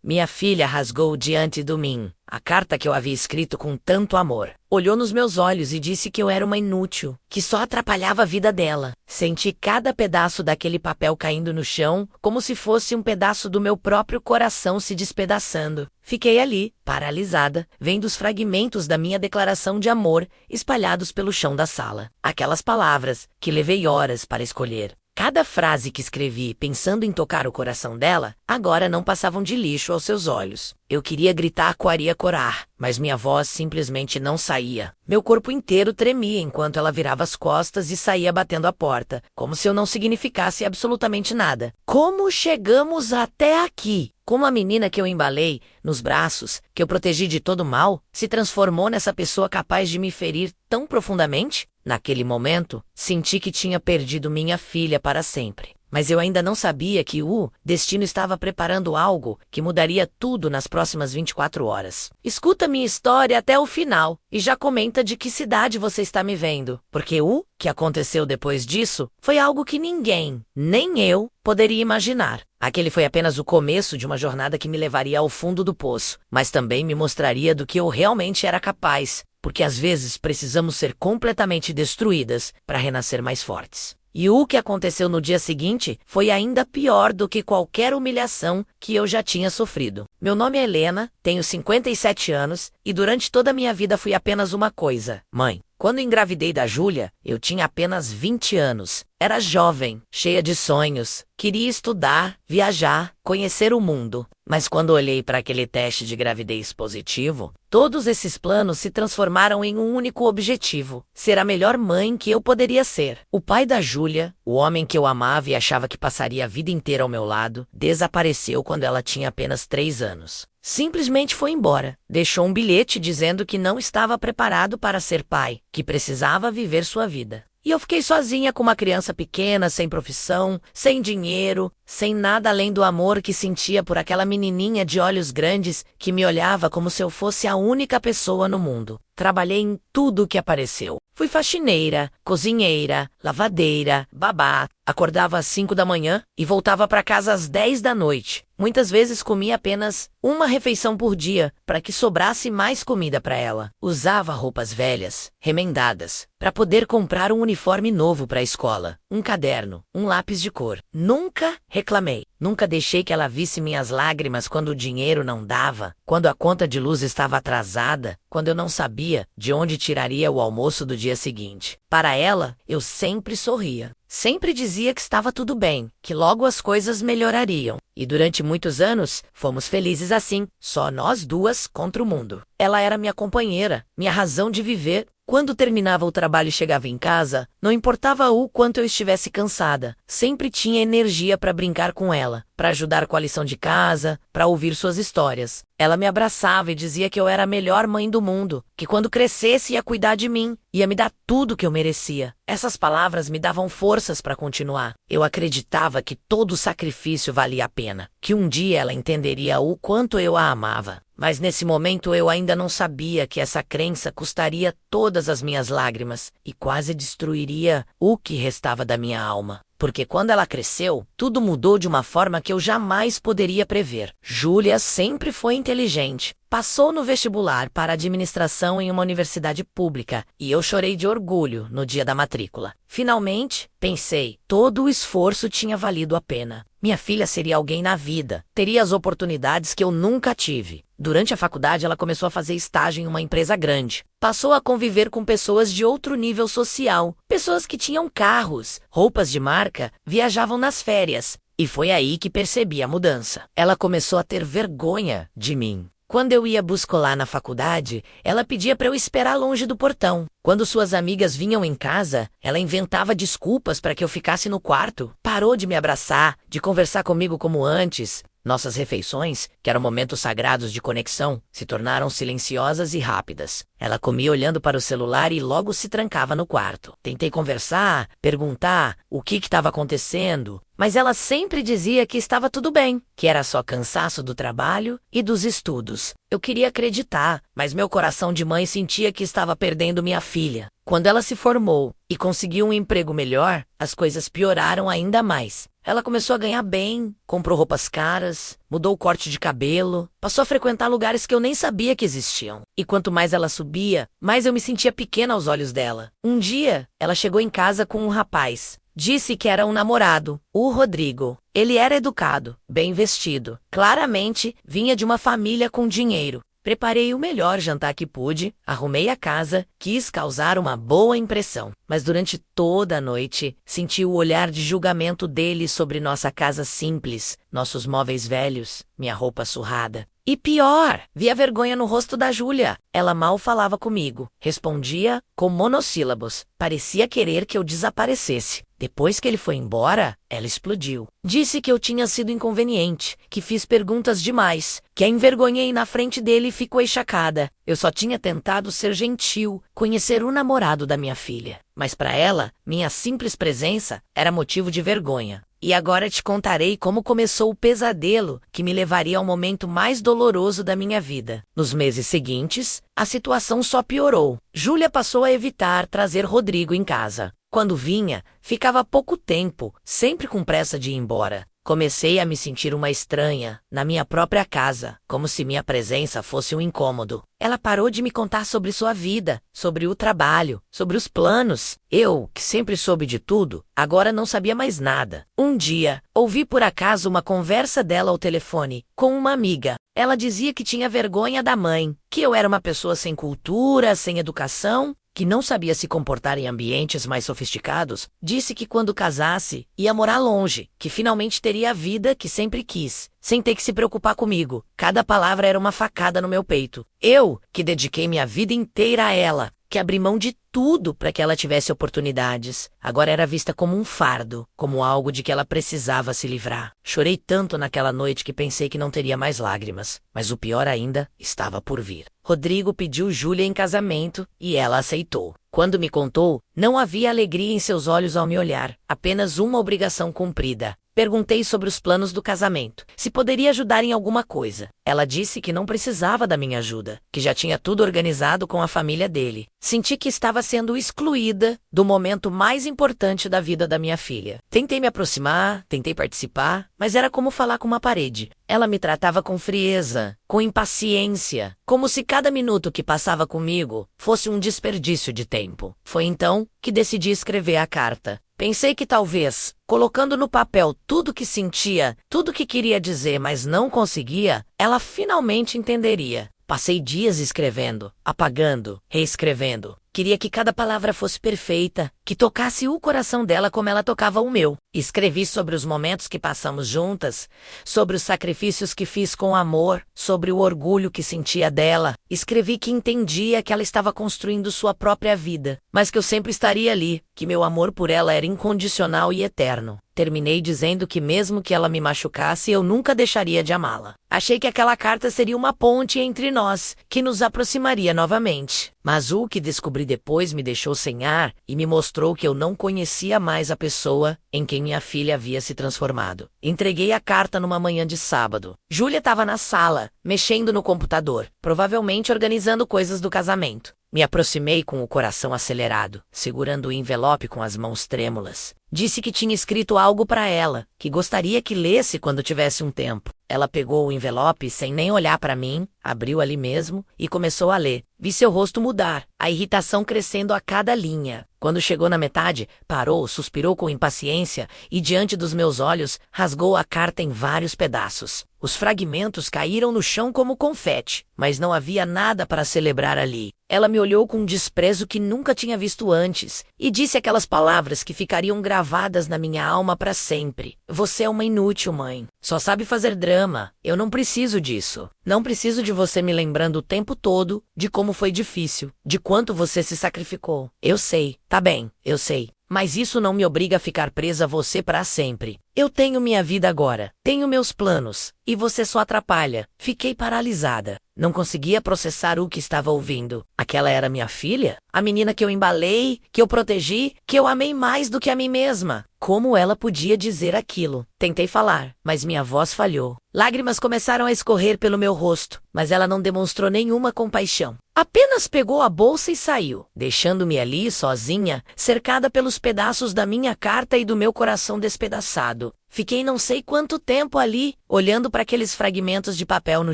Minha filha rasgou diante de mim a carta que eu havia escrito com tanto amor. Olhou nos meus olhos e disse que eu era uma inútil, que só atrapalhava a vida dela. Senti cada pedaço daquele papel caindo no chão, como se fosse um pedaço do meu próprio coração se despedaçando. Fiquei ali, paralisada, vendo os fragmentos da minha declaração de amor espalhados pelo chão da sala. Aquelas palavras que levei horas para escolher. Cada frase que escrevi pensando em tocar o coração dela, agora não passavam de lixo aos seus olhos. Eu queria gritar Quaria Corar, mas minha voz simplesmente não saía. Meu corpo inteiro tremia enquanto ela virava as costas e saía batendo a porta, como se eu não significasse absolutamente nada. Como chegamos até aqui? Como a menina que eu embalei nos braços, que eu protegi de todo mal, se transformou nessa pessoa capaz de me ferir tão profundamente? Naquele momento, senti que tinha perdido minha filha para sempre. Mas eu ainda não sabia que o destino estava preparando algo que mudaria tudo nas próximas 24 horas. Escuta minha história até o final e já comenta de que cidade você está me vendo, porque o que aconteceu depois disso foi algo que ninguém, nem eu, poderia imaginar. Aquele foi apenas o começo de uma jornada que me levaria ao fundo do poço, mas também me mostraria do que eu realmente era capaz, porque às vezes precisamos ser completamente destruídas para renascer mais fortes. E o que aconteceu no dia seguinte foi ainda pior do que qualquer humilhação que eu já tinha sofrido. Meu nome é Helena, tenho 57 anos e durante toda a minha vida fui apenas uma coisa: mãe. Quando engravidei da Júlia, eu tinha apenas 20 anos. Era jovem, cheia de sonhos, queria estudar, viajar, conhecer o mundo. Mas quando olhei para aquele teste de gravidez positivo, todos esses planos se transformaram em um único objetivo: ser a melhor mãe que eu poderia ser. O pai da Júlia, o homem que eu amava e achava que passaria a vida inteira ao meu lado, desapareceu quando ela tinha apenas 3 anos. Simplesmente foi embora. Deixou um bilhete dizendo que não estava preparado para ser pai, que precisava viver sua vida. E eu fiquei sozinha com uma criança pequena, sem profissão, sem dinheiro, sem nada além do amor que sentia por aquela menininha de olhos grandes que me olhava como se eu fosse a única pessoa no mundo. Trabalhei em tudo o que apareceu. Fui faxineira, cozinheira, lavadeira, babá. Acordava às 5 da manhã e voltava para casa às 10 da noite. Muitas vezes comia apenas uma refeição por dia para que sobrasse mais comida para ela. Usava roupas velhas, remendadas, para poder comprar um uniforme novo para a escola, um caderno, um lápis de cor. Nunca reclamei. Nunca deixei que ela visse minhas lágrimas quando o dinheiro não dava, quando a conta de luz estava atrasada, quando eu não sabia de onde tiraria o almoço do dia seguinte. Para ela, eu sempre sorria. Sempre dizia que estava tudo bem, que logo as coisas melhorariam. E durante muitos anos, fomos felizes assim, só nós duas contra o mundo. Ela era minha companheira, minha razão de viver. Quando terminava o trabalho e chegava em casa, não importava o quanto eu estivesse cansada, sempre tinha energia para brincar com ela, para ajudar com a lição de casa, para ouvir suas histórias. Ela me abraçava e dizia que eu era a melhor mãe do mundo, que quando crescesse ia cuidar de mim, ia me dar tudo que eu merecia. Essas palavras me davam forças para continuar. Eu acreditava que todo sacrifício valia a pena, que um dia ela entenderia o quanto eu a amava. Mas nesse momento eu ainda não sabia que essa crença custaria todas as minhas lágrimas e quase destruiria o que restava da minha alma. Porque quando ela cresceu, tudo mudou de uma forma que eu jamais poderia prever. Júlia sempre foi inteligente. Passou no vestibular para administração em uma universidade pública e eu chorei de orgulho no dia da matrícula. Finalmente, pensei, todo o esforço tinha valido a pena. Minha filha seria alguém na vida, teria as oportunidades que eu nunca tive. Durante a faculdade, ela começou a fazer estágio em uma empresa grande. Passou a conviver com pessoas de outro nível social, pessoas que tinham carros, roupas de marca, viajavam nas férias. E foi aí que percebi a mudança. Ela começou a ter vergonha de mim. Quando eu ia buscolar na faculdade, ela pedia para eu esperar longe do portão. Quando suas amigas vinham em casa, ela inventava desculpas para que eu ficasse no quarto. Parou de me abraçar, de conversar comigo como antes. Nossas refeições, que eram momentos sagrados de conexão, se tornaram silenciosas e rápidas. Ela comia olhando para o celular e logo se trancava no quarto. Tentei conversar, perguntar o que estava acontecendo, mas ela sempre dizia que estava tudo bem, que era só cansaço do trabalho e dos estudos. Eu queria acreditar, mas meu coração de mãe sentia que estava perdendo minha filha. Quando ela se formou e conseguiu um emprego melhor, as coisas pioraram ainda mais. Ela começou a ganhar bem, comprou roupas caras, mudou o corte de cabelo, passou a frequentar lugares que eu nem sabia que existiam. E quanto mais ela subia, mais eu me sentia pequena aos olhos dela. Um dia, ela chegou em casa com um rapaz. Disse que era um namorado, o Rodrigo. Ele era educado, bem vestido. Claramente, vinha de uma família com dinheiro. Preparei o melhor jantar que pude, arrumei a casa, quis causar uma boa impressão. Mas durante toda a noite, senti o olhar de julgamento dele sobre nossa casa simples, nossos móveis velhos, minha roupa surrada. E pior, vi a vergonha no rosto da Júlia. Ela mal falava comigo, respondia com monossílabos. Parecia querer que eu desaparecesse. Depois que ele foi embora, ela explodiu. Disse que eu tinha sido inconveniente, que fiz perguntas demais, que a envergonhei na frente dele e ficou chocada. Eu só tinha tentado ser gentil, conhecer o namorado da minha filha. Mas para ela, minha simples presença era motivo de vergonha. E agora te contarei como começou o pesadelo que me levaria ao momento mais doloroso da minha vida. Nos meses seguintes, a situação só piorou. Júlia passou a evitar trazer Rodrigo em casa. Quando vinha, ficava pouco tempo, sempre com pressa de ir embora. Comecei a me sentir uma estranha, na minha própria casa, como se minha presença fosse um incômodo. Ela parou de me contar sobre sua vida, sobre o trabalho, sobre os planos. Eu, que sempre soube de tudo, agora não sabia mais nada. Um dia, ouvi por acaso uma conversa dela ao telefone, com uma amiga. Ela dizia que tinha vergonha da mãe, que eu era uma pessoa sem cultura, sem educação, que não sabia se comportar em ambientes mais sofisticados. Disse que quando casasse, ia morar longe, que finalmente teria a vida que sempre quis, sem ter que se preocupar comigo. Cada palavra era uma facada no meu peito. Eu, que dediquei minha vida inteira a ela, que abri mão de tudo para que ela tivesse oportunidades, agora era vista como um fardo, como algo de que ela precisava se livrar. Chorei tanto naquela noite que pensei que não teria mais lágrimas, mas o pior ainda estava por vir. Rodrigo pediu Júlia em casamento e ela aceitou. Quando me contou, não havia alegria em seus olhos ao me olhar, apenas uma obrigação cumprida. Perguntei sobre os planos do casamento, se poderia ajudar em alguma coisa. Ela disse que não precisava da minha ajuda, que já tinha tudo organizado com a família dele. Senti que estava sendo excluída do momento mais importante da vida da minha filha. Tentei me aproximar, tentei participar, mas era como falar com uma parede. Ela me tratava com frieza, com impaciência, como se cada minuto que passava comigo fosse um desperdício de tempo. Foi então que decidi escrever a carta. Pensei que talvez, colocando no papel tudo que sentia, tudo que queria dizer, mas não conseguia, ela finalmente entenderia. Passei dias escrevendo, apagando, reescrevendo. Queria que cada palavra fosse perfeita, que tocasse o coração dela como ela tocava o meu. Escrevi sobre os momentos que passamos juntas, sobre os sacrifícios que fiz com amor, sobre o orgulho que sentia dela. Escrevi que entendia que ela estava construindo sua própria vida, mas que eu sempre estaria ali, que meu amor por ela era incondicional e eterno. Terminei dizendo que mesmo que ela me machucasse, eu nunca deixaria de amá-la. Achei que aquela carta seria uma ponte entre nós, que nos aproximaria novamente. Mas o que descobri depois me deixou sem ar e me mostrou que eu não conhecia mais a pessoa em quem minha filha havia se transformado. Entreguei a carta numa manhã de sábado. Júlia estava na sala, mexendo no computador, provavelmente organizando coisas do casamento. Me aproximei com o coração acelerado, segurando o envelope com as mãos trêmulas. Disse que tinha escrito algo para ela, que gostaria que lesse quando tivesse um tempo. Ela pegou o envelope sem nem olhar para mim, abriu ali mesmo e começou a ler. Vi seu rosto mudar, a irritação crescendo a cada linha. Quando chegou na metade, parou, suspirou com impaciência e, diante dos meus olhos, rasgou a carta em vários pedaços. Os fragmentos caíram no chão como confete, mas não havia nada para celebrar ali. Ela me olhou com um desprezo que nunca tinha visto antes e disse aquelas palavras que ficariam gravadas na minha alma para sempre. Você é uma inútil, mãe. Só sabe fazer drama. Eu não preciso disso. Não preciso de você me lembrando o tempo todo de como foi difícil, de quanto você se sacrificou. Eu sei. Tá bem, eu sei. Mas isso não me obriga a ficar presa a você para sempre. Eu tenho minha vida agora, tenho meus planos, e você só atrapalha. Fiquei paralisada. Não conseguia processar o que estava ouvindo. Aquela era minha filha? A menina que eu embalei, que eu protegi, que eu amei mais do que a mim mesma. Como ela podia dizer aquilo? Tentei falar, mas minha voz falhou. Lágrimas começaram a escorrer pelo meu rosto, mas ela não demonstrou nenhuma compaixão. Apenas pegou a bolsa e saiu, deixando-me ali sozinha, cercada pelos pedaços da minha carta e do meu coração despedaçado. Fiquei não sei quanto tempo ali, olhando para aqueles fragmentos de papel no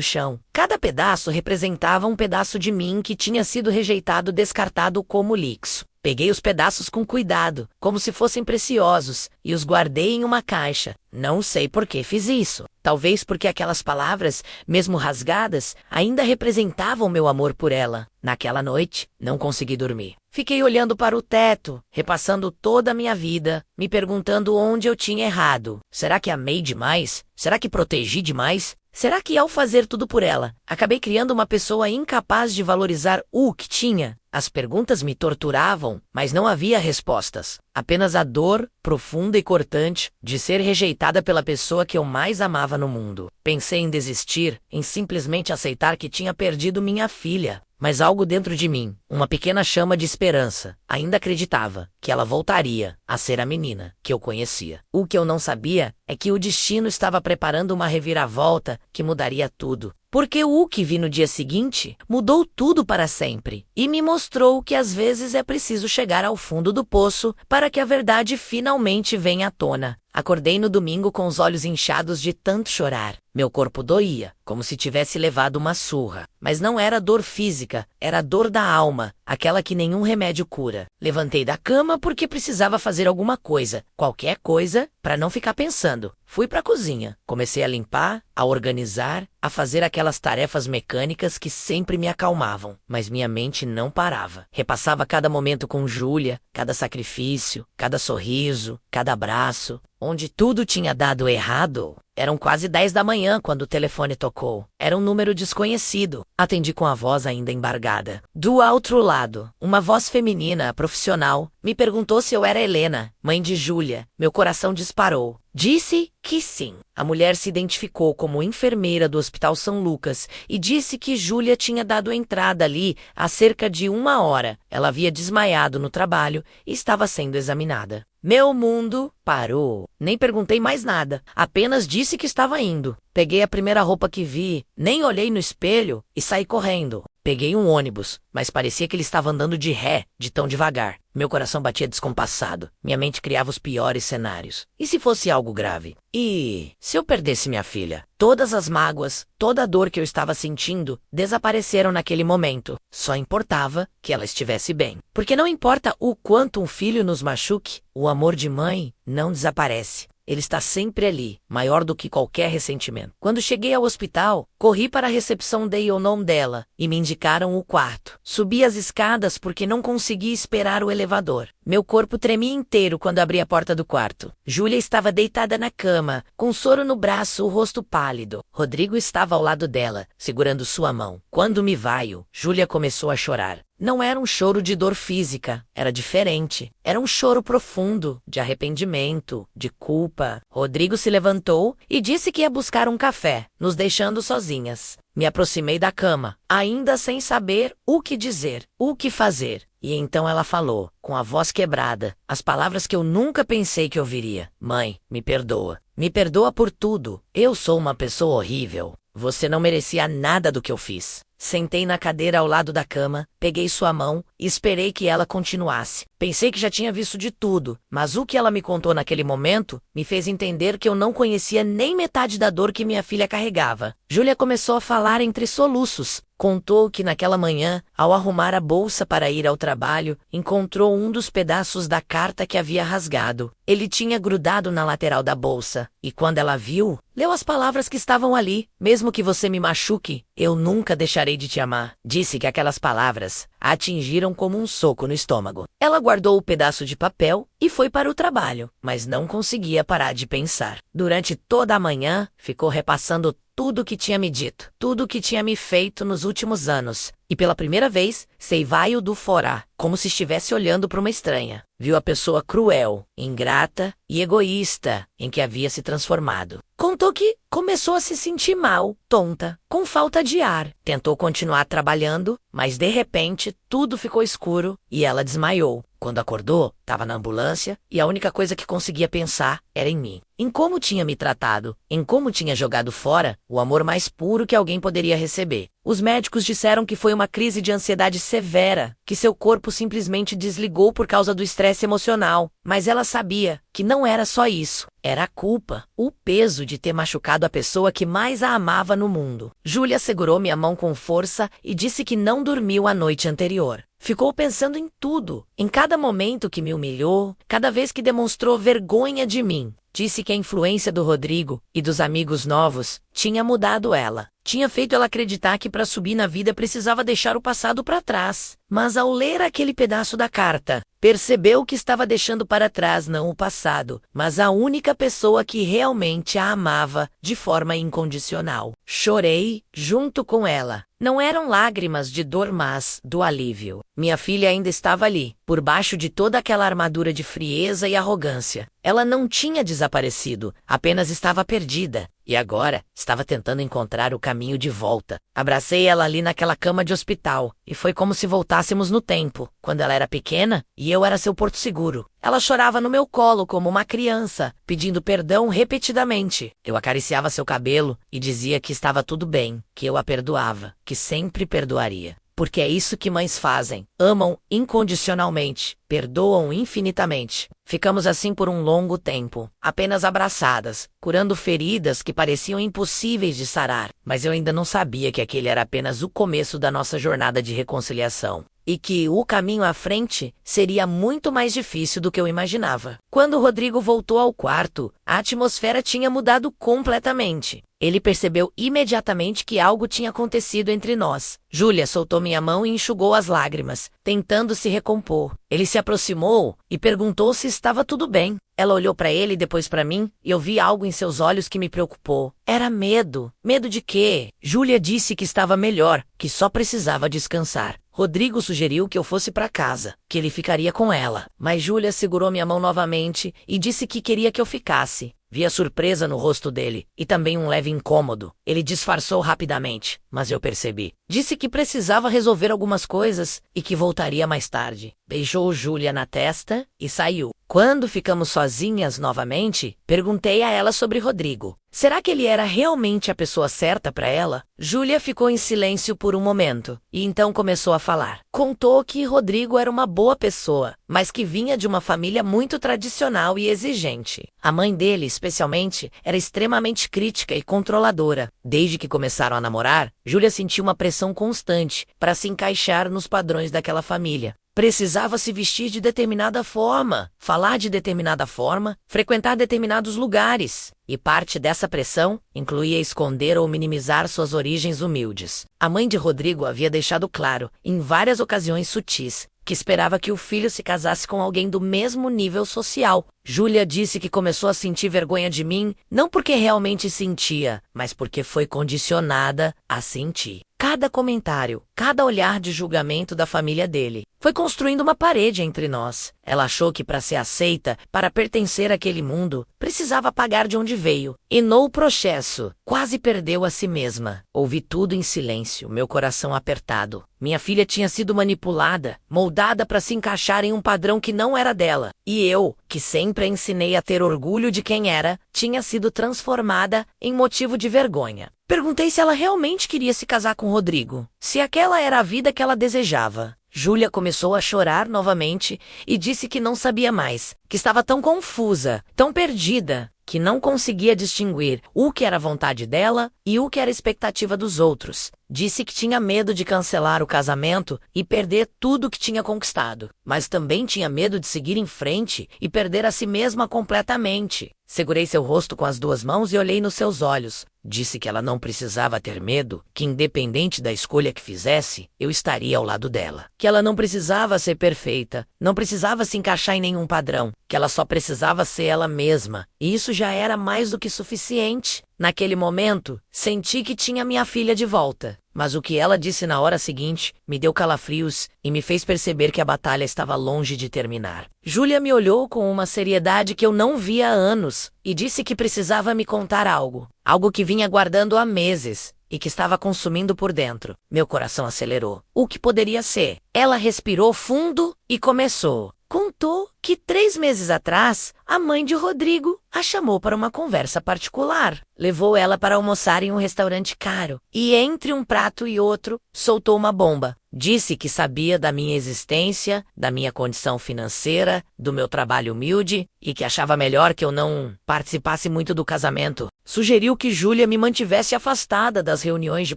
chão. Cada pedaço representava um pedaço de mim que tinha sido rejeitado, descartado como lixo. Peguei os pedaços com cuidado, como se fossem preciosos, e os guardei em uma caixa. Não sei por que fiz isso. Talvez porque aquelas palavras, mesmo rasgadas, ainda representavam meu amor por ela. Naquela noite, não consegui dormir. Fiquei olhando para o teto, repassando toda a minha vida, me perguntando onde eu tinha errado. Será que amei demais? Será que protegi demais? Será que ao fazer tudo por ela, acabei criando uma pessoa incapaz de valorizar o que tinha? As perguntas me torturavam, mas não havia respostas. Apenas a dor, profunda e cortante, de ser rejeitada pela pessoa que eu mais amava no mundo. Pensei em desistir, em simplesmente aceitar que tinha perdido minha filha. Mas algo dentro de mim, uma pequena chama de esperança, ainda acreditava que ela voltaria a ser a menina que eu conhecia. O que eu não sabia é que o destino estava preparando uma reviravolta que mudaria tudo. Porque o que vi no dia seguinte mudou tudo para sempre e me mostrou que às vezes é preciso chegar ao fundo do poço para que a verdade finalmente venha à tona. Acordei no domingo com os olhos inchados de tanto chorar. Meu corpo doía, como se tivesse levado uma surra. Mas não era dor física, era dor da alma, aquela que nenhum remédio cura. Levantei da cama porque precisava fazer alguma coisa, qualquer coisa, para não ficar pensando. Fui para a cozinha, comecei a limpar, a organizar, a fazer aquelas tarefas mecânicas que sempre me acalmavam. Mas minha mente não parava. Repassava cada momento com Júlia, cada sacrifício, cada sorriso, cada abraço. Onde tudo tinha dado errado. Eram quase 10 da manhã quando o telefone tocou. Era um número desconhecido. Atendi com a voz ainda embargada. Do outro lado, uma voz feminina, profissional, me perguntou se eu era Helena, mãe de Júlia. Meu coração disparou. Disse que sim. A mulher se identificou como enfermeira do Hospital São Lucas e disse que Júlia tinha dado entrada ali há cerca de 1 hora. Ela havia desmaiado no trabalho e estava sendo examinada. Meu mundo parou. Nem perguntei mais nada. Apenas disse que estava indo. Peguei a primeira roupa que vi, nem olhei no espelho e saí correndo. Peguei um ônibus, mas parecia que ele estava andando de ré, de tão devagar. Meu coração batia descompassado. Minha mente criava os piores cenários. E se fosse algo grave? E se eu perdesse minha filha? Todas as mágoas, toda a dor que eu estava sentindo desapareceram naquele momento. Só importava que ela estivesse bem. Porque não importa o quanto um filho nos machuque, o amor de mãe não desaparece. Ele está sempre ali, maior do que qualquer ressentimento. Quando cheguei ao hospital, corri para a recepção, dei o nome dela e me indicaram o quarto. Subi as escadas porque não conseguia esperar o elevador. Meu corpo tremia inteiro quando abri a porta do quarto. Júlia estava deitada na cama, com soro no braço, o rosto pálido. Rodrigo estava ao lado dela, segurando sua mão. Quando me veio, Júlia começou a chorar. Não era um choro de dor física, era diferente. Era um choro profundo, de arrependimento, de culpa. Rodrigo se levantou e disse que ia buscar um café, nos deixando sozinhas. Me aproximei da cama, ainda sem saber o que dizer, o que fazer. E então ela falou, com a voz quebrada, as palavras que eu nunca pensei que ouviria. Mãe, me perdoa. Me perdoa por tudo. Eu sou uma pessoa horrível. Você não merecia nada do que eu fiz. Sentei na cadeira ao lado da cama, peguei sua mão e esperei que ela continuasse. Pensei que já tinha visto de tudo, mas o que ela me contou naquele momento me fez entender que eu não conhecia nem metade da dor que minha filha carregava. Júlia começou a falar entre soluços. Contou que naquela manhã, ao arrumar a bolsa para ir ao trabalho, encontrou um dos pedaços da carta que havia rasgado. Ele tinha grudado na lateral da bolsa, e quando ela viu, leu as palavras que estavam ali. Mesmo que você me machuque, eu nunca deixarei de te amar. Disse que aquelas palavras a atingiram como um soco no estômago. Ela guardou o pedaço de papel e foi para o trabalho, mas não conseguia parar de pensar. Durante toda a manhã, ficou repassando tudo o que tinha me dito, tudo o que tinha me feito nos últimos anos. E pela primeira vez, veio do fora, como se estivesse olhando para uma estranha. Viu a pessoa cruel, ingrata e egoísta em que havia se transformado. Contou que começou a se sentir mal, tonta, com falta de ar. Tentou continuar trabalhando, mas de repente tudo ficou escuro e ela desmaiou. Quando acordou, estava na ambulância e a única coisa que conseguia pensar era em mim. Em como tinha me tratado, em como tinha jogado fora o amor mais puro que alguém poderia receber. Os médicos disseram que foi uma crise de ansiedade severa, que seu corpo simplesmente desligou por causa do estresse emocional. Mas ela sabia que não era só isso. Era a culpa, o peso de ter machucado a pessoa que mais a amava no mundo. Júlia segurou minha mão com força e disse que não dormiu a noite anterior. Ficou pensando em tudo, em cada momento que me humilhou, cada vez que demonstrou vergonha de mim. Disse que a influência do Rodrigo e dos amigos novos tinha mudado ela. Tinha feito ela acreditar que para subir na vida precisava deixar o passado para trás. Mas ao ler aquele pedaço da carta, percebeu que estava deixando para trás não o passado, mas a única pessoa que realmente a amava de forma incondicional. Chorei junto com ela. Não eram lágrimas de dor, mas do alívio. Minha filha ainda estava ali, por baixo de toda aquela armadura de frieza e arrogância. Ela não tinha desaparecido, apenas estava perdida. E agora estava tentando encontrar o caminho de volta. Abracei ela ali naquela cama de hospital, e foi como se voltássemos no tempo, quando ela era pequena e eu era seu porto seguro. Ela chorava no meu colo como uma criança, pedindo perdão repetidamente. Eu acariciava seu cabelo e dizia que estava tudo bem, que eu a perdoava, que sempre perdoaria. Porque é isso que mães fazem. Amam incondicionalmente, perdoam infinitamente. Ficamos assim por um longo tempo, apenas abraçadas, curando feridas que pareciam impossíveis de sarar. Mas eu ainda não sabia que aquele era apenas o começo da nossa jornada de reconciliação. E que o caminho à frente seria muito mais difícil do que eu imaginava. Quando o Rodrigo voltou ao quarto, a atmosfera tinha mudado completamente. Ele percebeu imediatamente que algo tinha acontecido entre nós. Júlia soltou minha mão e enxugou as lágrimas, tentando se recompor. Ele se aproximou e perguntou se estava tudo bem. Ela olhou para ele e depois para mim, e eu vi algo em seus olhos que me preocupou. Era medo. Medo de quê? Júlia disse que estava melhor, que só precisava descansar. Rodrigo sugeriu que eu fosse para casa, que ele ficaria com ela. Mas Júlia segurou minha mão novamente e disse que queria que eu ficasse. Vi a surpresa no rosto dele, e também um leve incômodo. Ele disfarçou rapidamente, mas eu percebi. Disse que precisava resolver algumas coisas e que voltaria mais tarde. Beijou Júlia na testa e saiu. Quando ficamos sozinhas novamente, perguntei a ela sobre Rodrigo. Será que ele era realmente a pessoa certa para ela? Júlia ficou em silêncio por um momento, e então começou a falar. Contou que Rodrigo era uma boa pessoa, mas que vinha de uma família muito tradicional e exigente. A mãe dele, especialmente, era extremamente crítica e controladora. Desde que começaram a namorar, Júlia sentiu uma pressão constante para se encaixar nos padrões daquela família. Precisava se vestir de determinada forma, falar de determinada forma, frequentar determinados lugares. E parte dessa pressão incluía esconder ou minimizar suas origens humildes. A mãe de Rodrigo havia deixado claro, em várias ocasiões sutis, que esperava que o filho se casasse com alguém do mesmo nível social. Júlia disse que começou a sentir vergonha de mim, não porque realmente sentia, mas porque foi condicionada a sentir. Cada comentário, cada olhar de julgamento da família dele, foi construindo uma parede entre nós. Ela achou que para ser aceita, para pertencer àquele mundo, precisava pagar de onde veio. E no processo, quase perdeu a si mesma. Ouvi tudo em silêncio, meu coração apertado. Minha filha tinha sido manipulada, moldada para se encaixar em um padrão que não era dela. E eu, que sempre a ensinei a ter orgulho de quem era, tinha sido transformada em motivo de vergonha. Perguntei se ela realmente queria se casar com Rodrigo, se aquela era a vida que ela desejava. Júlia começou a chorar novamente e disse que não sabia mais, que estava tão confusa, tão perdida, que não conseguia distinguir o que era vontade dela e o que era expectativa dos outros. Disse que tinha medo de cancelar o casamento e perder tudo que tinha conquistado, mas também tinha medo de seguir em frente e perder a si mesma completamente. Segurei seu rosto com as duas mãos e olhei nos seus olhos. Disse que ela não precisava ter medo, que independente da escolha que fizesse, eu estaria ao lado dela. Que ela não precisava ser perfeita, não precisava se encaixar em nenhum padrão, que ela só precisava ser ela mesma, e isso já era mais do que suficiente. Naquele momento, senti que tinha minha filha de volta, mas o que ela disse na hora seguinte me deu calafrios e me fez perceber que a batalha estava longe de terminar. Júlia me olhou com uma seriedade que eu não via há anos e disse que precisava me contar algo, algo que vinha guardando há meses e que estava consumindo por dentro. Meu coração acelerou. O que poderia ser? Ela respirou fundo e começou. contou que 3 meses atrás, a mãe de Rodrigo a chamou para uma conversa particular. Levou ela para almoçar em um restaurante caro e, entre um prato e outro, soltou uma bomba. Disse que sabia da minha existência, da minha condição financeira, do meu trabalho humilde e que achava melhor que eu não participasse muito do casamento. Sugeriu que Júlia me mantivesse afastada das reuniões de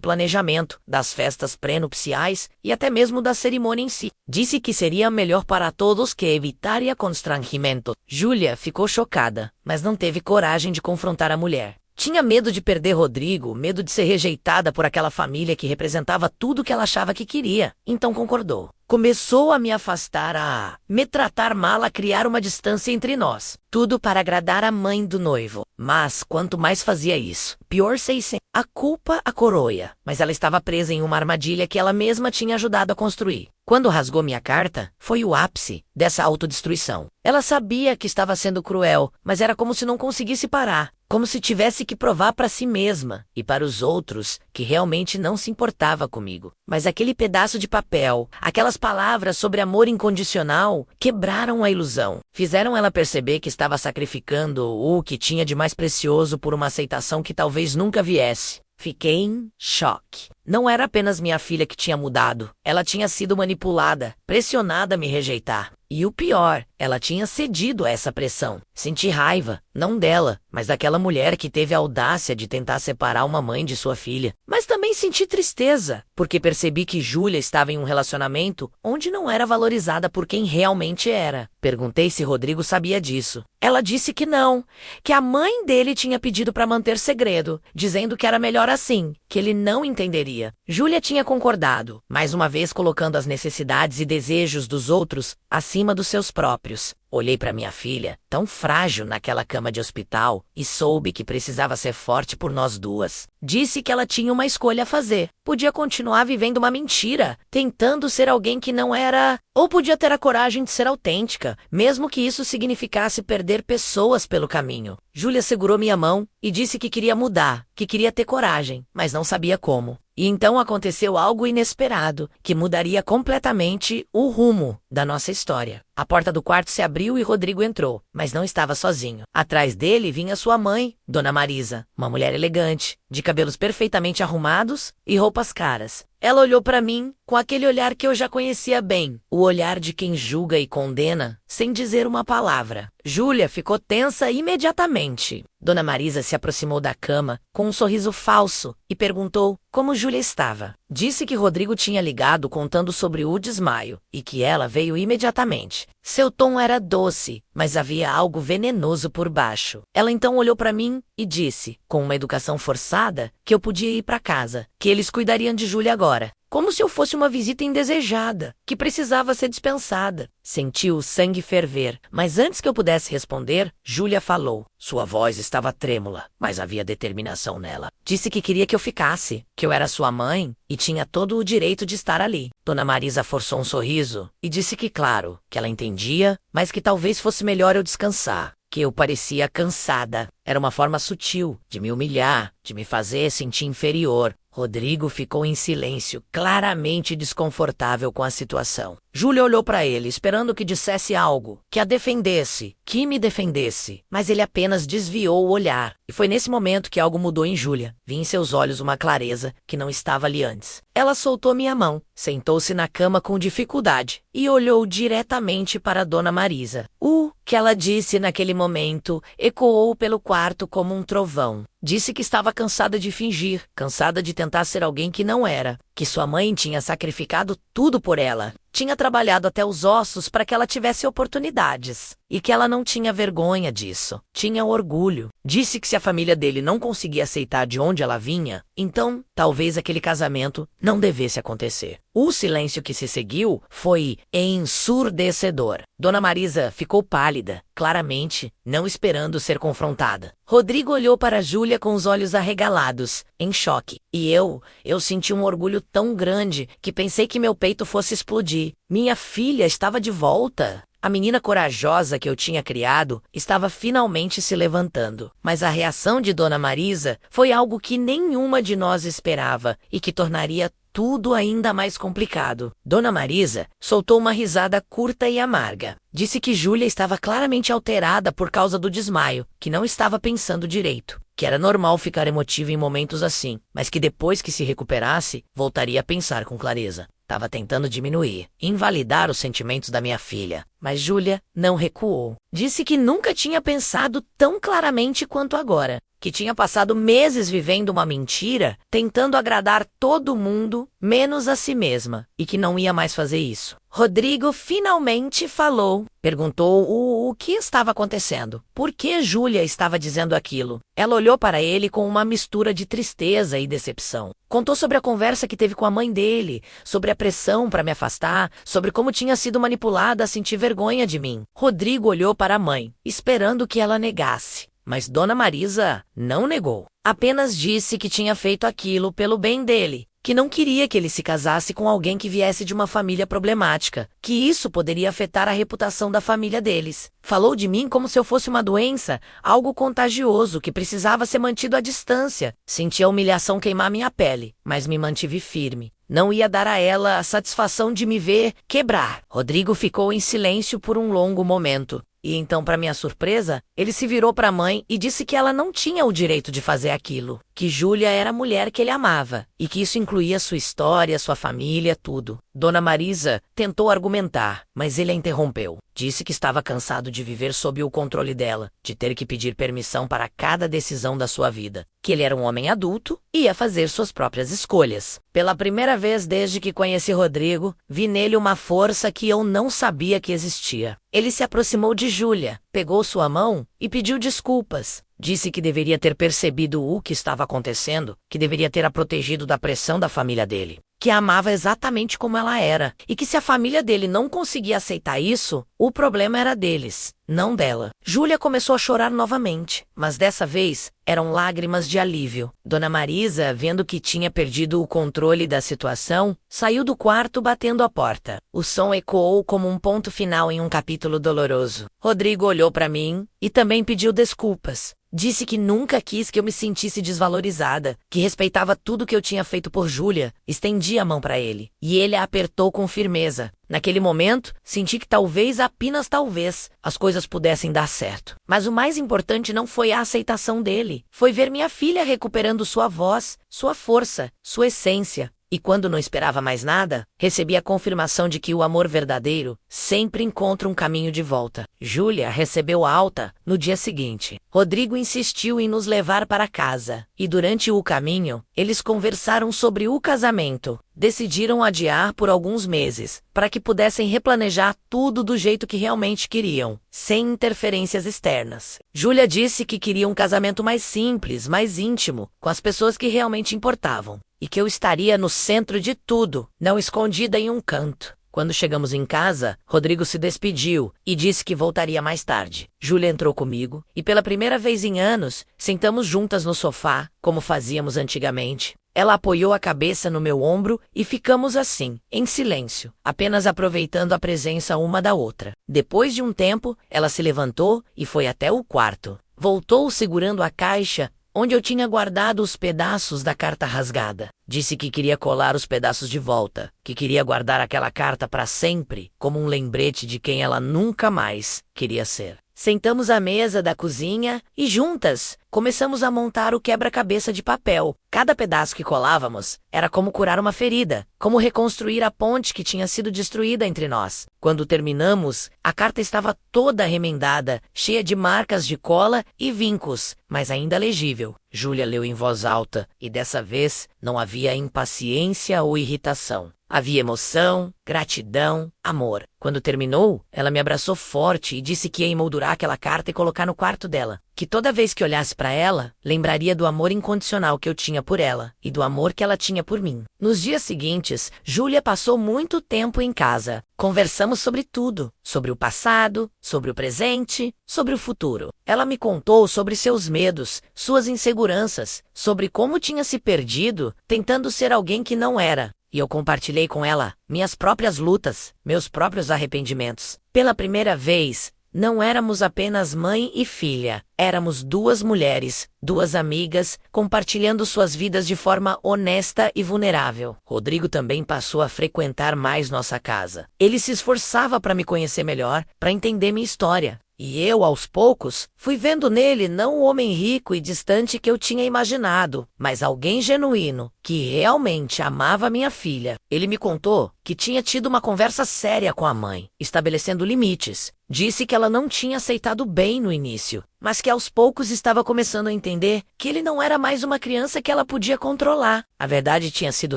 planejamento, das festas pré-nupciais e até mesmo da cerimônia em si. Disse que seria melhor para todos que evitaria constrangimento. Júlia ficou chocada, mas não teve coragem de confrontar a mulher. Tinha medo de perder Rodrigo, medo de ser rejeitada por aquela família que representava tudo que ela achava que queria. Então concordou. Começou a me afastar, a me tratar mal, a criar uma distância entre nós. Tudo para agradar a mãe do noivo. Mas, quanto mais fazia isso, pior sei sem. A culpa a coroia. Mas ela estava presa em uma armadilha que ela mesma tinha ajudado a construir. Quando rasgou minha carta, foi o ápice dessa autodestruição. Ela sabia que estava sendo cruel, mas era como se não conseguisse parar. Como se tivesse que provar para si mesma e para os outros que realmente não se importava comigo. Mas aquele pedaço de papel, aquelas palavras sobre amor incondicional, quebraram a ilusão. Fizeram ela perceber que estava sacrificando o que tinha de mais precioso por uma aceitação que talvez nunca viesse. Fiquei em choque. Não era apenas minha filha que tinha mudado. Ela tinha sido manipulada, pressionada a me rejeitar. E o pior, ela tinha cedido a essa pressão. Senti raiva, não dela, mas daquela mulher que teve a audácia de tentar separar uma mãe de sua filha. Mas também senti tristeza, porque percebi que Júlia estava em um relacionamento onde não era valorizada por quem realmente era. Perguntei se Rodrigo sabia disso. Ela disse que não, que a mãe dele tinha pedido para manter segredo, dizendo que era melhor assim, que ele não entenderia. Júlia tinha concordado, mais uma vez colocando as necessidades e desejos dos outros acima dos seus próprios. Olhei para minha filha, tão frágil naquela cama de hospital, e soube que precisava ser forte por nós duas. Disse que ela tinha uma escolha a fazer. Podia continuar vivendo uma mentira, tentando ser alguém que não era, ou podia ter a coragem de ser autêntica, mesmo que isso significasse perder pessoas pelo caminho. Júlia segurou minha mão e disse que queria mudar, que queria ter coragem, mas não sabia como. E então aconteceu algo inesperado, que mudaria completamente o rumo da nossa história. A porta do quarto se abriu e Rodrigo entrou, mas não estava sozinho. Atrás dele vinha sua mãe, Dona Marisa, uma mulher elegante, de cabelos perfeitamente arrumados e roupas caras. Ela olhou para mim com aquele olhar que eu já conhecia bem, o olhar de quem julga e condena, sem dizer uma palavra. Júlia ficou tensa imediatamente. Dona Marisa se aproximou da cama, com um sorriso falso, e perguntou como Júlia estava. Disse que Rodrigo tinha ligado contando sobre o desmaio, e que ela veio imediatamente. Seu tom era doce, mas havia algo venenoso por baixo. Ela então olhou para mim e disse, com uma educação forçada, que eu podia ir para casa, que eles cuidariam de Júlia agora. Como se eu fosse uma visita indesejada, que precisava ser dispensada. Senti o sangue ferver, mas antes que eu pudesse responder, Júlia falou. Sua voz estava trêmula, mas havia determinação nela. Disse que queria que eu ficasse, que eu era sua mãe e tinha todo o direito de estar ali. Dona Marisa forçou um sorriso e disse que, claro, que ela entendia, mas que talvez fosse melhor eu descansar. Que eu parecia cansada. Era uma forma sutil de me humilhar, de me fazer sentir inferior. Rodrigo ficou em silêncio, claramente desconfortável com a situação. Júlia olhou para ele, esperando que dissesse algo, que a defendesse, que me defendesse. Mas ele apenas desviou o olhar. E foi nesse momento que algo mudou em Júlia. Vi em seus olhos uma clareza que não estava ali antes. Ela soltou minha mão, sentou-se na cama com dificuldade e olhou diretamente para Dona Marisa. O que ela disse naquele momento ecoou pelo quarto como um trovão. Disse que estava cansada de fingir, cansada de tentar ser alguém que não era, que sua mãe tinha sacrificado tudo por ela, tinha trabalhado até os ossos para que ela tivesse oportunidades, e que ela não tinha vergonha disso, tinha orgulho. Disse que se a família dele não conseguia aceitar de onde ela vinha, então talvez aquele casamento não devesse acontecer. O silêncio que se seguiu foi ensurdecedor. Dona Marisa ficou pálida, claramente, não esperando ser confrontada. Rodrigo olhou para Júlia com os olhos arregalados, em choque. E eu senti um orgulho tão grande que pensei que meu peito fosse explodir. Minha filha estava de volta. A menina corajosa que eu tinha criado estava finalmente se levantando. Mas a reação de Dona Marisa foi algo que nenhuma de nós esperava e que tornaria tudo ainda mais complicado. Dona Marisa soltou uma risada curta e amarga. Disse que Júlia estava claramente alterada por causa do desmaio, que não estava pensando direito, que era normal ficar emotiva em momentos assim, mas que depois que se recuperasse, voltaria a pensar com clareza. Estava tentando diminuir, invalidar os sentimentos da minha filha, mas Júlia não recuou. Disse que nunca tinha pensado tão claramente quanto agora, que tinha passado meses vivendo uma mentira, tentando agradar todo mundo, menos a si mesma, e que não ia mais fazer isso. Rodrigo finalmente falou. Perguntou o que estava acontecendo. Por que Júlia estava dizendo aquilo? Ela olhou para ele com uma mistura de tristeza e decepção. Contou sobre a conversa que teve com a mãe dele, sobre a pressão para me afastar, sobre como tinha sido manipulada a sentir vergonha de mim. Rodrigo olhou para a mãe, esperando que ela negasse. Mas Dona Marisa não negou. Apenas disse que tinha feito aquilo pelo bem dele, que não queria que ele se casasse com alguém que viesse de uma família problemática, que isso poderia afetar a reputação da família deles. Falou de mim como se eu fosse uma doença, algo contagioso que precisava ser mantido à distância. Senti a humilhação queimar minha pele, mas me mantive firme. Não ia dar a ela a satisfação de me ver quebrar. Rodrigo ficou em silêncio por um longo momento. E então, para minha surpresa, ele se virou para a mãe e disse que ela não tinha o direito de fazer aquilo, que Júlia era a mulher que ele amava, e que isso incluía sua história, sua família, tudo. Dona Marisa tentou argumentar, mas ele a interrompeu. Disse que estava cansado de viver sob o controle dela, de ter que pedir permissão para cada decisão da sua vida, que ele era um homem adulto e ia fazer suas próprias escolhas. Pela primeira vez desde que conheci Rodrigo, vi nele uma força que eu não sabia que existia. Ele se aproximou de Júlia, pegou sua mão e pediu desculpas. Disse que deveria ter percebido o que estava acontecendo, que deveria ter a protegido da pressão da família dele, que a amava exatamente como ela era, e que se a família dele não conseguia aceitar isso, o problema era deles, não dela. Júlia começou a chorar novamente, mas dessa vez eram lágrimas de alívio. Dona Marisa, vendo que tinha perdido o controle da situação, saiu do quarto batendo a porta. O som ecoou como um ponto final em um capítulo doloroso. Rodrigo olhou para mim e também pediu desculpas. Disse que nunca quis que eu me sentisse desvalorizada, que respeitava tudo que eu tinha feito por Júlia. Estendi a mão para ele, e ele a apertou com firmeza. Naquele momento, senti que talvez, apenas talvez, as coisas pudessem dar certo. Mas o mais importante não foi a aceitação dele, foi ver minha filha recuperando sua voz, sua força, sua essência. E quando não esperava mais nada, recebi a confirmação de que o amor verdadeiro sempre encontra um caminho de volta. Júlia recebeu alta no dia seguinte. Rodrigo insistiu em nos levar para casa, e durante o caminho, eles conversaram sobre o casamento. Decidiram adiar por alguns meses, para que pudessem replanejar tudo do jeito que realmente queriam, sem interferências externas. Júlia disse que queria um casamento mais simples, mais íntimo, com as pessoas que realmente importavam. E que eu estaria no centro de tudo, não escondida em um canto. Quando chegamos em casa, Rodrigo se despediu e disse que voltaria mais tarde. Júlia entrou comigo e pela primeira vez em anos, sentamos juntas no sofá, como fazíamos antigamente. Ela apoiou a cabeça no meu ombro e ficamos assim, em silêncio, apenas aproveitando a presença uma da outra. Depois de um tempo, ela se levantou e foi até o quarto. Voltou segurando a caixa onde eu tinha guardado os pedaços da carta rasgada. Disse que queria colar os pedaços de volta, que queria guardar aquela carta para sempre, como um lembrete de quem ela nunca mais queria ser. Sentamos à mesa da cozinha e juntas começamos a montar o quebra-cabeça de papel. Cada pedaço que colávamos era como curar uma ferida, como reconstruir a ponte que tinha sido destruída entre nós. Quando terminamos, a carta estava toda remendada, cheia de marcas de cola e vincos, mas ainda legível. Júlia leu em voz alta, e dessa vez não havia impaciência ou irritação. Havia emoção, gratidão, amor. Quando terminou, ela me abraçou forte e disse que ia emoldurar aquela carta e colocar no quarto dela. Que toda vez que olhasse para ela, lembraria do amor incondicional que eu tinha por ela e do amor que ela tinha por mim. Nos dias seguintes, Júlia passou muito tempo em casa. Conversamos sobre tudo, sobre o passado, sobre o presente, sobre o futuro. Ela me contou sobre seus medos, suas inseguranças, sobre como tinha se perdido, tentando ser alguém que não era. E eu compartilhei com ela minhas próprias lutas, meus próprios arrependimentos. Pela primeira vez, Não éramos apenas mãe e filha, éramos duas mulheres, duas amigas, compartilhando suas vidas de forma honesta e vulnerável. Rodrigo também passou a frequentar mais nossa casa. Ele se esforçava para me conhecer melhor, para entender minha história. E eu, aos poucos, fui vendo nele não o homem rico e distante que eu tinha imaginado, mas alguém genuíno, que realmente amava minha filha. Ele me contou que tinha tido uma conversa séria com a mãe, estabelecendo limites. Disse que ela não tinha aceitado bem no início, mas que aos poucos estava começando a entender que ele não era mais uma criança que ela podia controlar. A verdade tinha sido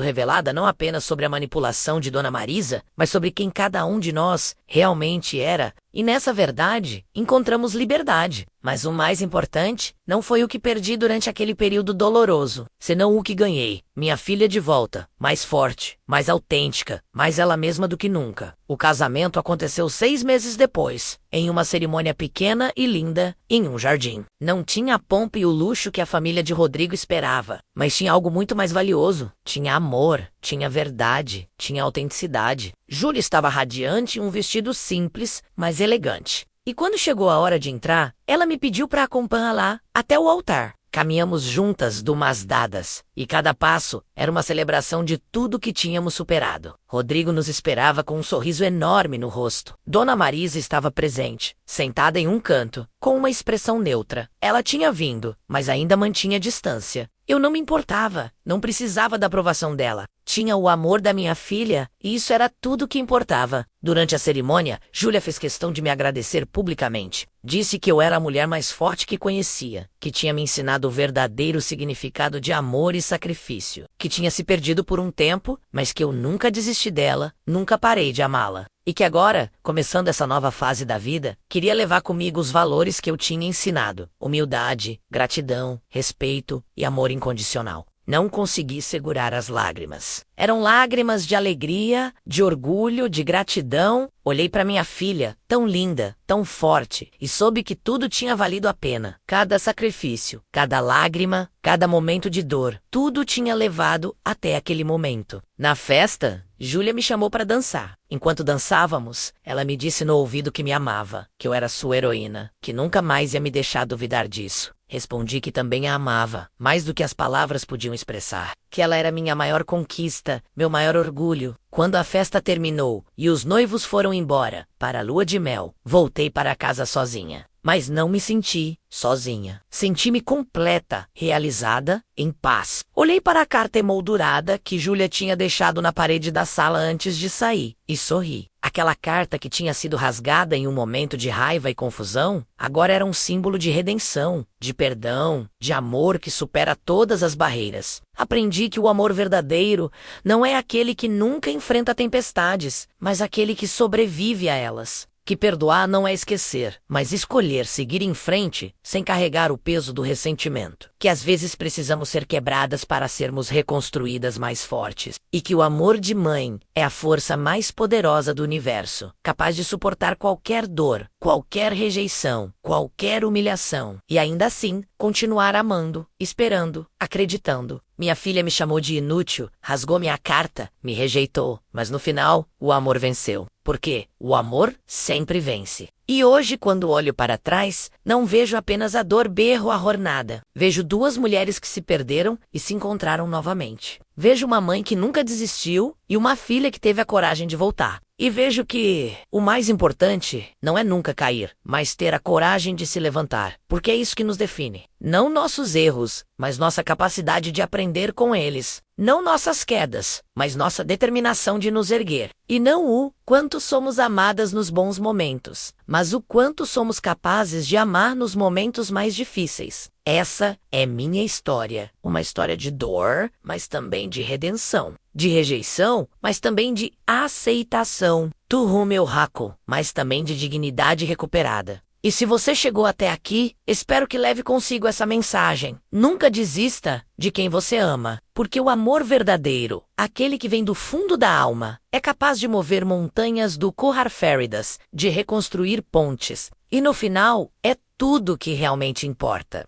revelada não apenas sobre a manipulação de Dona Marisa, mas sobre quem cada um de nós realmente era. E nessa verdade, encontramos liberdade. Mas o mais importante não foi o que perdi durante aquele período doloroso, senão o que ganhei. Minha filha de volta, mais forte, mais autêntica, mais ela mesma do que nunca. O casamento aconteceu 6 meses depois, em uma cerimônia pequena e linda, em um jardim. Não tinha a pompa e o luxo que a família de Rodrigo esperava, mas tinha algo muito mais valioso. Tinha amor, tinha verdade, tinha autenticidade. Júlia estava radiante em um vestido simples, mas elegante. E quando chegou a hora de entrar, ela me pediu para acompanhá-la até o altar. Caminhamos juntas, de mãos dadas, e cada passo era uma celebração de tudo que tínhamos superado. Rodrigo nos esperava com um sorriso enorme no rosto. Dona Marisa estava presente, sentada em um canto, com uma expressão neutra. Ela tinha vindo, mas ainda mantinha distância. Eu não me importava, não precisava da aprovação dela. Tinha o amor da minha filha, e isso era tudo que importava. Durante a cerimônia, Júlia fez questão de me agradecer publicamente. Disse que eu era a mulher mais forte que conhecia, que tinha me ensinado o verdadeiro significado de amor e sacrifício, que tinha se perdido por um tempo, mas que eu nunca desisti dela, nunca parei de amá-la. E que agora, começando essa nova fase da vida, queria levar comigo os valores que eu tinha ensinado: humildade, gratidão, respeito e amor incondicional. Não consegui segurar as lágrimas. Eram lágrimas de alegria, de orgulho, de gratidão. Olhei para minha filha, tão linda, tão forte, e soube que tudo tinha valido a pena. Cada sacrifício, cada lágrima, cada momento de dor, tudo tinha levado até aquele momento. Na festa, Júlia me chamou para dançar. Enquanto dançávamos, ela me disse no ouvido que me amava, que eu era sua heroína, que nunca mais ia me deixar duvidar disso. Respondi que também a amava, mais do que as palavras podiam expressar, que ela era minha maior conquista, meu maior orgulho. Quando a festa terminou e os noivos foram embora para a lua de mel, voltei para casa sozinha. Mas não me senti sozinha. Senti-me completa, realizada, em paz. Olhei para a carta emoldurada que Júlia tinha deixado na parede da sala antes de sair e sorri. Aquela carta que tinha sido rasgada em um momento de raiva e confusão, agora era um símbolo de redenção, de perdão, de amor que supera todas as barreiras. Aprendi que o amor verdadeiro não é aquele que nunca enfrenta tempestades, mas aquele que sobrevive a elas. Que perdoar não é esquecer, mas escolher seguir em frente sem carregar o peso do ressentimento. Que às vezes precisamos ser quebradas para sermos reconstruídas mais fortes. E que o amor de mãe é a força mais poderosa do universo, capaz de suportar qualquer dor, qualquer rejeição, qualquer humilhação. E ainda assim, continuar amando, esperando, acreditando. Minha filha me chamou de inútil, rasgou minha carta, me rejeitou, mas no final, o amor venceu. Porque o amor sempre vence. E hoje, quando olho para trás, não vejo apenas a dor berro-arrornada. Vejo duas mulheres que se perderam e se encontraram novamente. Vejo uma mãe que nunca desistiu e uma filha que teve a coragem de voltar. E vejo que o mais importante não é nunca cair, mas ter a coragem de se levantar. Porque é isso que nos define. Não nossos erros, mas nossa capacidade de aprender com eles. Não nossas quedas, mas nossa determinação de nos erguer. E não o quanto somos amadas nos bons momentos, mas o quanto somos capazes de amar nos momentos mais difíceis. Essa é minha história. Uma história de dor, mas também de redenção. De rejeição, mas também de aceitação. Turru meu raco, mas também de dignidade recuperada. E se você chegou até aqui, espero que leve consigo essa mensagem. Nunca desista de quem você ama, porque o amor verdadeiro, aquele que vem do fundo da alma, é capaz de mover montanhas do Féridas, de reconstruir pontes. E no final, é tudo que realmente importa.